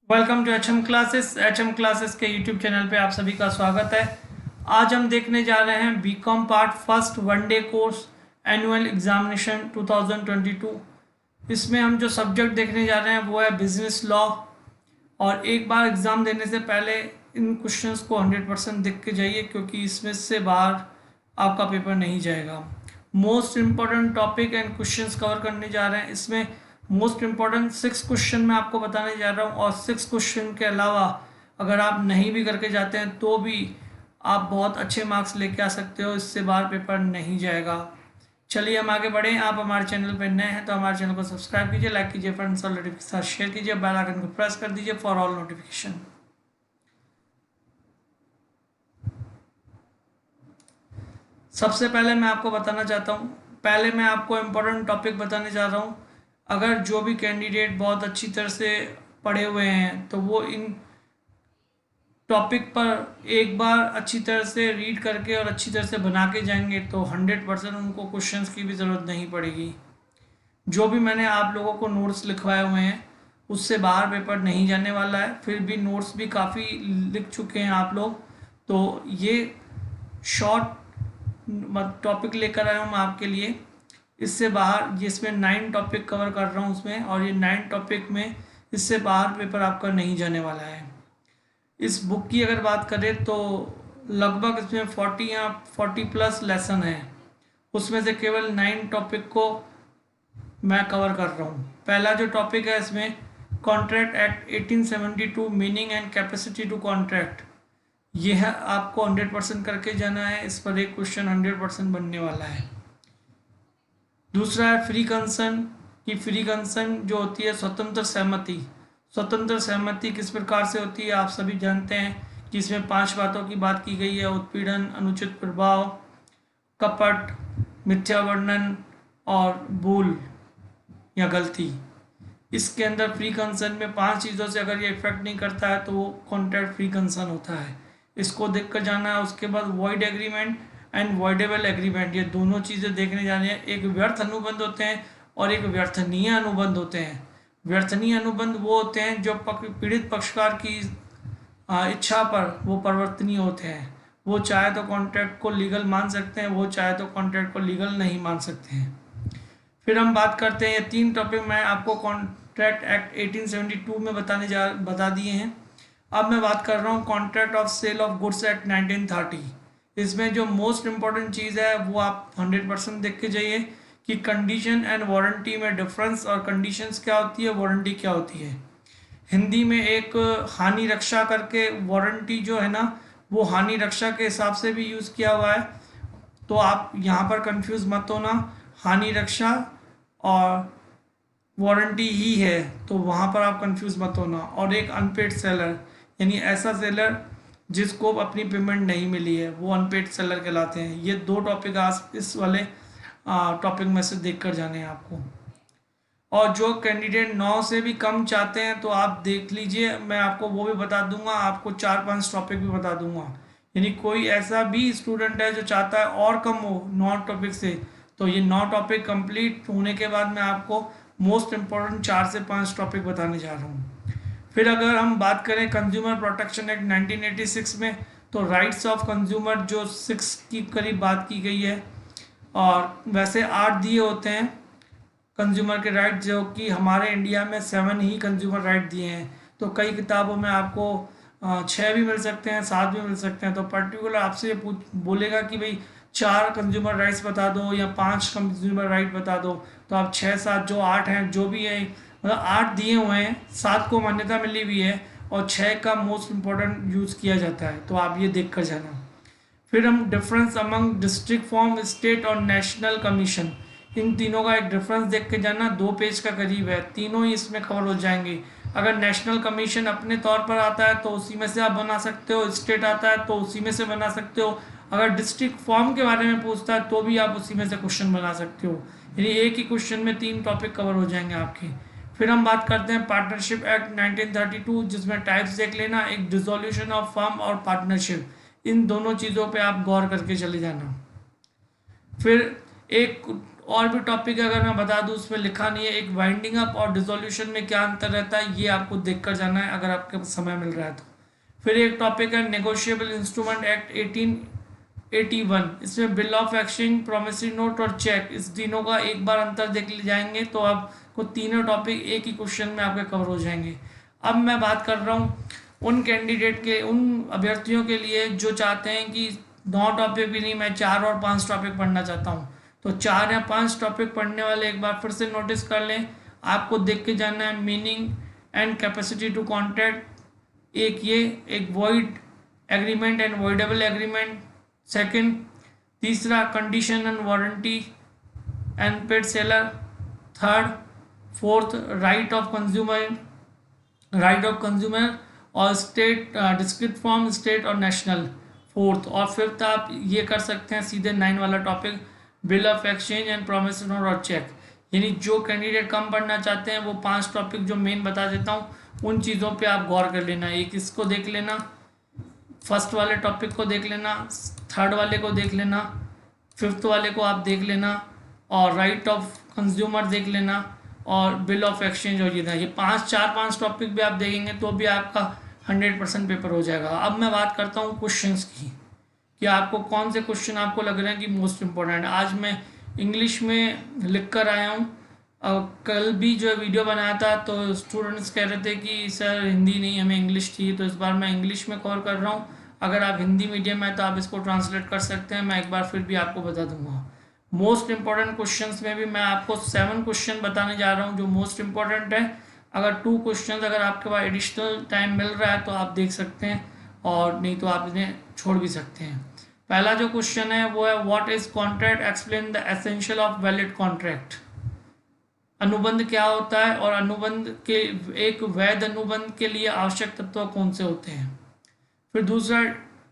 Welcome to H M classes के YouTube channel पे आप सभी का स्वागत है। आज हम देखने जा रहे हैं BCom part first one day course annual examination 2022। इसमें हम जो सब्जेक्ट देखने जा रहे हैं वो है बिजनेस लॉ। और एक बार एग्ज़ाम देने से पहले इन क्वेश्चंस को 100% देख के जाइए, क्योंकि इसमें से बाहर आपका पेपर नहीं जाएगा। Most important topic and questions cover करने जा रहे हैं। इसमें मोस्ट इम्पॉर्टेंट 6 क्वेश्चन मैं आपको बताने जा रहा हूँ, और 6 क्वेश्चन के अलावा अगर आप नहीं भी करके जाते हैं तो भी आप बहुत अच्छे मार्क्स लेके आ सकते हो। इससे बाहर पेपर नहीं जाएगा। चलिए हम आगे बढ़ें। आप हमारे चैनल पर नए हैं तो हमारे चैनल को सब्सक्राइब कीजिए, लाइक कीजिए, फ्रेंड्स और रिलेटिव के साथ शेयर कीजिए, बेल आइकन को प्रेस कर दीजिए फॉर ऑल नोटिफिकेशन। सबसे पहले मैं आपको बताना चाहता हूँ, पहले मैं आपको इम्पोर्टेंट टॉपिक बताने जा रहा हूँ। अगर जो भी कैंडिडेट बहुत अच्छी तरह से पढ़े हुए हैं तो वो इन टॉपिक पर एक बार अच्छी तरह से रीड करके और अच्छी तरह से बना के जाएंगे तो 100% उनको क्वेश्चंस की भी ज़रूरत नहीं पड़ेगी। जो भी मैंने आप लोगों को नोट्स लिखवाए हुए हैं उससे बाहर पेपर नहीं जाने वाला है। फिर भी नोट्स भी काफ़ी लिख चुके हैं आप लोग, तो ये शॉर्ट टॉपिक लेकर आया हूँ मैं आपके लिए। इससे बाहर जिसमें 9 टॉपिक कवर कर रहा हूँ उसमें, और ये 9 टॉपिक में इससे बाहर पेपर आपका नहीं जाने वाला है। इस बुक की अगर बात करें तो लगभग इसमें 40 या 40+ लेसन है। उसमें से केवल 9 टॉपिक को मैं कवर कर रहा हूँ। पहला जो टॉपिक है इसमें contract act 1872 meaning and capacity to contract, यह आपको 100% करके जाना है। इस पर एक क्वेश्चन 100% बनने वाला है। दूसरा है फ्री कंसर्न की फ्री कंसर्न जो होती है स्वतंत्र सहमति। स्वतंत्र सहमति किस प्रकार से होती है आप सभी जानते हैं कि इसमें 5 बातों की बात की गई है: उत्पीड़न, अनुचित प्रभाव, कपट, मिथ्या वर्णन और भूल या गलती। इसके अंदर फ्री कंसर्न में 5 चीज़ों से अगर ये इफेक्ट नहीं करता है तो वो कॉन्ट्रैक्ट फ्री कंसर्न होता है। इसको देख कर जाना है। उसके बाद void agreement and voidable agreement, ये दोनों चीज़ें देखने जानी है। एक व्यर्थ अनुबंध होते हैं और एक व्यर्थनीय अनुबंध होते हैं। व्यर्थनीय अनुबंध वो होते हैं जो पीड़ित पक्षकार की इच्छा पर वो परिवर्तनीय होते हैं। वो चाहे तो कॉन्ट्रैक्ट को लीगल मान सकते हैं, वो चाहे तो कॉन्ट्रैक्ट को लीगल नहीं मान सकते हैं। फिर हम बात करते हैं, ये 3 टॉपिक मैं आपको कॉन्ट्रैक्ट एक्ट 1872 में बता दिए हैं। अब मैं बात कर रहा हूँ contract of sale of goods act 1930। इसमें जो मोस्ट इम्पॉर्टेंट चीज़ है वो आप 100% देख के जाइए कि कंडीशन एंड वारंटी में डिफरेंस, और कंडीशंस क्या होती है, वारंटी क्या होती है। हिंदी में एक हानि रक्षा करके वारंटी जो है ना, वो हानि रक्षा के हिसाब से भी यूज़ किया हुआ है, तो आप यहाँ पर कंफ्यूज मत होना। हानि रक्षा और वारंटी ही है, तो वहाँ पर आप कंफ्यूज मत होना। और एक अनपेड सेलर, यानी ऐसा सेलर जिसको अपनी पेमेंट नहीं मिली है, वो अनपेड सेलर कहलाते हैं। ये 2 टॉपिक आज इस वाले टॉपिक में से देख कर जाने हैं आपको। और जो कैंडिडेट 9 से भी कम चाहते हैं तो आप देख लीजिए, मैं आपको वो भी बता दूंगा, आपको 4-5 टॉपिक भी बता दूंगा। यानी कोई ऐसा भी स्टूडेंट है जो चाहता है और कम हो 9 टॉपिक से, तो ये 9 टॉपिक कंप्लीट होने के बाद मैं आपको मोस्ट इम्पॉर्टेंट 4 से 5 टॉपिक बताने जा रहा हूँ। फिर अगर हम बात करें कंज्यूमर प्रोटेक्शन एक्ट 1986 में, तो राइट्स ऑफ कंज्यूमर जो 6 की करीब बात की गई है, और वैसे 8 दिए होते हैं कंज्यूमर के राइट, जो कि हमारे इंडिया में 7 ही कंज्यूमर राइट दिए हैं। तो कई किताबों में आपको 6 भी मिल सकते हैं, 7 भी मिल सकते हैं। तो पर्टिकुलर आपसे ये बोलेगा कि भाई 4 कंज्यूमर राइट्स बता दो या 5 कंज्यूमर राइट बता दो, तो आप 6-7 जो 8 हैं जो भी है, मतलब 8 दिए हुए हैं, 7 को मान्यता मिली हुई है और 6 का मोस्ट इम्पोर्टेंट यूज़ किया जाता है, तो आप ये देख कर जाना। फिर हम difference among district form, state और नेशनल कमीशन, इन तीनों का एक डिफरेंस देख के जाना। 2 पेज का करीब है, तीनों ही इसमें कवर हो जाएंगे। अगर नेशनल कमीशन अपने तौर पर आता है तो उसी में से आप बना सकते हो, स्टेट आता है तो उसी में से बना सकते हो, अगर डिस्ट्रिक्ट फॉर्म के बारे में पूछता है तो भी आप उसी में से क्वेश्चन बना सकते हो। यानी एक ही क्वेश्चन में 3 टॉपिक कवर हो जाएंगे आपके। फिर हम बात करते हैं पार्टनरशिप एक्ट 1932, जिसमें टाइप्स देख लेना, एक डिसोल्यूशन ऑफ फर्म और पार्टनरशिप, इन दोनों चीज़ों पे आप गौर करके चले जाना। फिर एक और भी टॉपिक अगर मैं बता दूं उसमें लिखा नहीं है, एक वाइंडिंग अप और डिसोल्यूशन में क्या अंतर रहता है ये आपको देख कर जाना है अगर आपके पास समय मिल रहा है तो। फिर एक टॉपिक है नेगोशिएबल इंस्ट्रूमेंट एक्ट 1881, इसमें bill of exchange, promissory note और चेक, इस तीनों का एक बार अंतर देख ले जाएंगे तो आपको तीनों टॉपिक एक ही क्वेश्चन में आपके कवर हो जाएंगे। अब मैं बात कर रहा हूँ उन कैंडिडेट के, उन अभ्यर्थियों के लिए जो चाहते हैं कि 9 टॉपिक भी नहीं, मैं 4 और 5 टॉपिक पढ़ना चाहता हूँ। तो 4 या 5 टॉपिक पढ़ने वाले एक बार फिर से नोटिस कर लें, आपको देख के जाना है meaning and capacity to contract, एक void agreement and voidable agreement, second, तीसरा condition and warranty and paid seller, third, fourth right of consumer और स्टेट डिस्क्रिप्ट फॉर्म स्टेट और नेशनल, फोर्थ, और फिफ्थ आप ये कर सकते हैं सीधे 9 वाला topic bill of exchange and promise note और चेक। यानी जो कैंडिडेट कम पढ़ना चाहते हैं वो 5 टॉपिक जो मेन बता देता हूँ उन चीज़ों पे आप गौर कर लेना। एक इसको देख लेना, फर्स्ट वाले टॉपिक को देख लेना, थर्ड वाले को देख लेना, फिफ्थ वाले को आप देख लेना, और राइट ऑफ कंज्यूमर देख लेना, और बिल ऑफ एक्सचेंज हो जाना। ये 5 टॉपिक भी आप देखेंगे तो भी आपका 100% पेपर हो जाएगा। अब मैं बात करता हूँ क्वेश्चंस की कि आपको कौन से क्वेश्चन आपको लग रहे हैं कि मोस्ट इम्पोर्टेंट। आज मैं इंग्लिश में लिख कर आया हूँ, कल भी जो वीडियो बनाया था तो स्टूडेंट्स कह रहे थे कि सर हिंदी नहीं हमें इंग्लिश चाहिए, तो इस बार मैं इंग्लिश में कवर कर रहा हूँ। अगर आप हिंदी मीडियम है तो आप इसको ट्रांसलेट कर सकते हैं, मैं एक बार फिर भी आपको बता दूंगा। मोस्ट इम्पॉर्टेंट क्वेश्चंस में भी मैं आपको 7 क्वेश्चन बताने जा रहा हूँ जो मोस्ट इम्पॉर्टेंट है। अगर 2 क्वेश्चन अगर आपके पास एडिशनल टाइम मिल रहा है तो आप देख सकते हैं, और नहीं तो आप इन्हें छोड़ भी सकते हैं। पहला जो क्वेश्चन है वो है what is contract, explain the essential of valid contract. अनुबंध क्या होता है और अनुबंध के, एक वैध अनुबंध के लिए आवश्यक तत्व कौन से होते हैं। फिर दूसरा,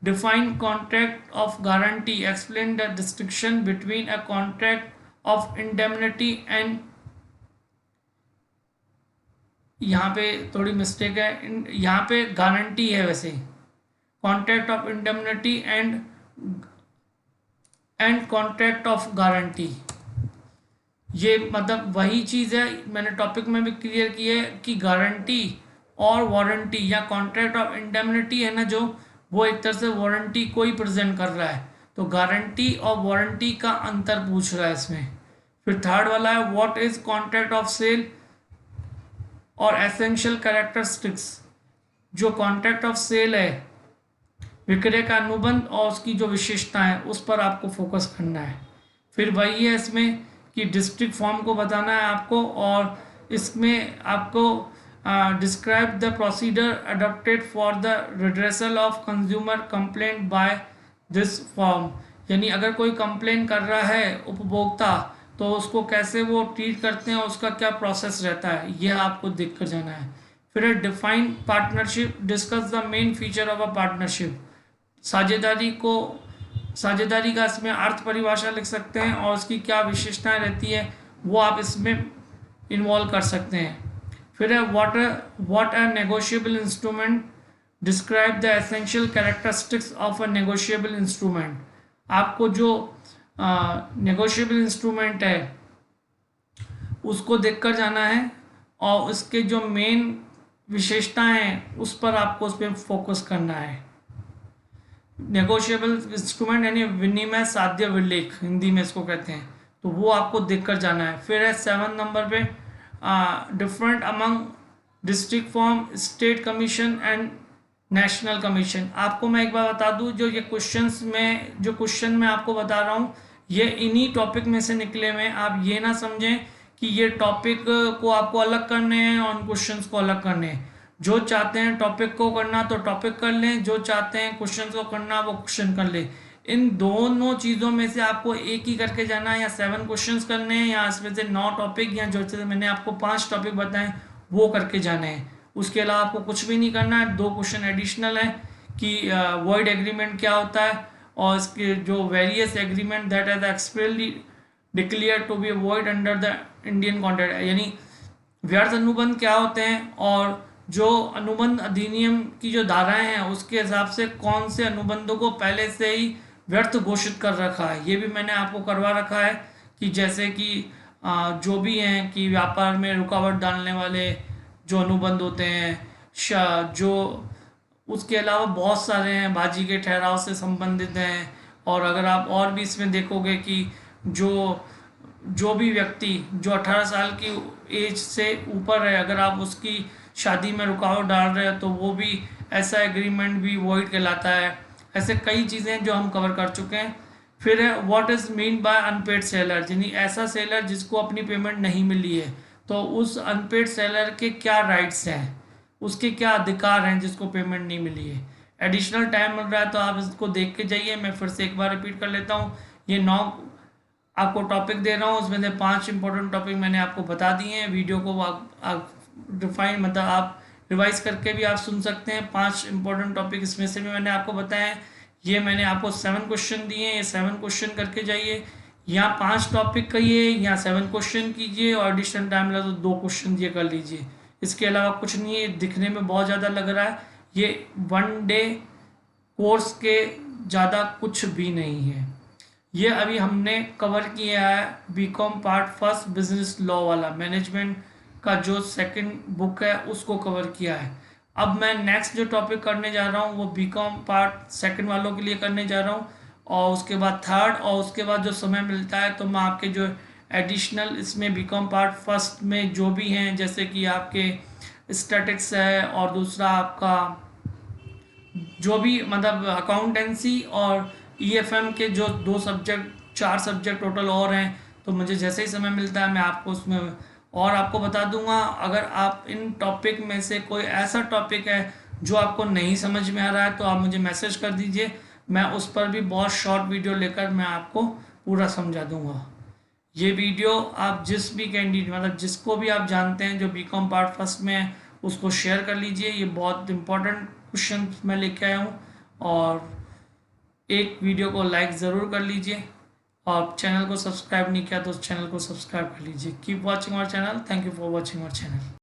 define contract of guarantee, explain the distinction between a contract of indemnity and, यहाँ पे थोड़ी मिस्टेक है, यहाँ पे गारंटी है वैसे, contract of indemnity and contract of guarantee, ये मतलब वही चीज़ है, मैंने टॉपिक में भी क्लियर की है कि गारंटी और वारंटी या कॉन्ट्रैक्ट ऑफ इंडेमनिटी है ना, जो वो एक तरह से वारंटी को ही प्रेजेंट कर रहा है, तो गारंटी और वारंटी का अंतर पूछ रहा है इसमें। फिर थर्ड वाला है what is contract of sale और एसेंशियल कैरेक्टरिस्टिक्स, जो कॉन्ट्रैक्ट ऑफ सेल है विक्रय का अनुबंध और उसकी जो विशेषता है उस पर आपको फोकस करना है। फिर वही है इसमें कि डिस्ट्रिक्ट फॉर्म को बताना है आपको, और इसमें आपको describe the procedure adopted for the redressal of consumer complaint by this form, यानी अगर कोई कंप्लेन कर रहा है उपभोक्ता तो उसको कैसे वो ट्रीट करते हैं, उसका क्या प्रोसेस रहता है, यह आपको देख कर जाना है। फिर define partnership, discuss the main feature of a partnership, साझेदारी का इसमें अर्थ परिभाषा लिख सकते हैं और उसकी क्या विशेषताएं रहती है वो आप इसमें इन्वॉल्व कर सकते हैं। फिर है what a negotiable instrument, describe the essential characteristics of a negotiable instrument, आपको जो नेगोशिएबल इंस्ट्रूमेंट है उसको देखकर जाना है और उसके जो मेन विशेषताएं हैं उस पर आपको उस पर फोकस करना है। नेगोशिएबल इंस्ट्रूमेंट यानी विनिमय साध्य विलेख हिंदी में इसको कहते हैं, तो वो आपको देखकर जाना है। फिर है 7 नंबर पे different among district form, state commission and national commission. आपको मैं एक बार बता दूं, जो ये क्वेश्चन मैं आपको बता रहा हूँ ये इन्हीं टॉपिक में से निकले हुए हैं। आप ये ना समझें कि ये टॉपिक को आपको अलग करने हैं और क्वेश्चंस को अलग करने हैं। जो चाहते हैं टॉपिक को करना तो टॉपिक कर लें, जो चाहते हैं क्वेश्चन को करना वो क्वेश्चन कर लें। इन दोनों चीज़ों में से आपको एक ही करके जाना है, या 7 क्वेश्चंस करने हैं या इसमें से 9 टॉपिक, या जो मैंने आपको 5 टॉपिक बताए वो करके जाने हैं। उसके अलावा आपको कुछ भी नहीं करना है। 2 क्वेश्चन एडिशनल है कि वॉइड एग्रीमेंट क्या होता है और इसके जो various agreement that has expressly declare to be void under the Indian contract, यानी व्यर्थ अनुबंध क्या होते हैं और जो अनुबंध अधिनियम की जो धाराएं हैं उसके हिसाब से कौन से अनुबंधों को पहले से ही व्यर्थ घोषित कर रखा है, ये भी मैंने आपको करवा रखा है कि जैसे कि जो भी हैं कि व्यापार में रुकावट डालने वाले जो अनुबंध होते हैं, जो उसके अलावा बहुत सारे हैं, बाजी के ठहराव से संबंधित हैं। और अगर आप और भी इसमें देखोगे कि जो जो भी व्यक्ति जो 18 साल की एज से ऊपर है, अगर आप उसकी शादी में रुकावट डाल रहे हैं तो वो भी ऐसा एग्रीमेंट भी वॉइड कहलाता है। ऐसे कई चीज़ें जो हम कवर कर चुके हैं। फिर है what is mean by unpaid seller, यानी ऐसा सेलर जिसको अपनी पेमेंट नहीं मिली है, तो उस अनपेड सेलर के क्या राइट्स हैं, उसके क्या अधिकार हैं जिसको पेमेंट नहीं मिली है। एडिशनल टाइम मिल रहा है तो आप इसको देख के जाइए। मैं फिर से एक बार रिपीट कर लेता हूँ। ये 9 आपको टॉपिक दे रहा हूँ, उसमें से 5 इंपॉर्टेंट टॉपिक मैंने आपको बता दिए हैं। वीडियो को आप डिफाइन मतलब आप रिवाइज करके भी आप सुन सकते हैं। 5 इंपॉर्टेंट टॉपिक इसमें से भी मैंने आपको बताए हैं। ये मैंने आपको 7 क्वेश्चन दिए हैं, ये 7 क्वेश्चन करके जाइए। यहाँ 5 टॉपिक कहिए, यहाँ 7 क्वेश्चन कीजिए और एडिशनल टाइम लगा तो 2 क्वेश्चन ये कर लीजिए। इसके अलावा कुछ नहीं है। दिखने में बहुत ज़्यादा लग रहा है, ये 1 डे कोर्स के ज़्यादा कुछ भी नहीं है। ये अभी हमने कवर किया है BCom part first business law वाला, मैनेजमेंट का जो सेकंड बुक है उसको कवर किया है। अब मैं नेक्स्ट जो टॉपिक करने जा रहा हूँ वो बीकॉम पार्ट सेकंड वालों के लिए करने जा रहा हूँ, और उसके बाद थर्ड, और उसके बाद जो समय मिलता है तो मैं आपके जो एडिशनल इसमें बीकॉम पार्ट फर्स्ट में जो भी हैं, जैसे कि आपके स्टैटिक्स है और दूसरा आपका जो भी मतलब अकाउंटेंसी और ईएफएम के जो 2 सब्जेक्ट 4 सब्जेक्ट टोटल और हैं, तो मुझे जैसे ही समय मिलता है मैं आपको उसमें और आपको बता दूंगा। अगर आप इन टॉपिक में से कोई ऐसा टॉपिक है जो आपको नहीं समझ में आ रहा है तो आप मुझे मैसेज कर दीजिए, मैं उस पर भी बहुत शॉर्ट वीडियो लेकर मैं आपको पूरा समझा दूंगा। ये वीडियो आप जिस भी कैंडिडेट मतलब जिसको भी आप जानते हैं जो बीकॉम पार्ट फर्स्ट में है उसको शेयर कर लीजिए। ये बहुत इंपॉर्टेंट क्वेश्चन मैं लेके आया हूँ। और एक वीडियो को लाइक ज़रूर कर लीजिए, और चैनल को सब्सक्राइब नहीं किया तो उस चैनल को सब्सक्राइब कर लीजिए। Keep watching our channel. Thank you for watching our channel.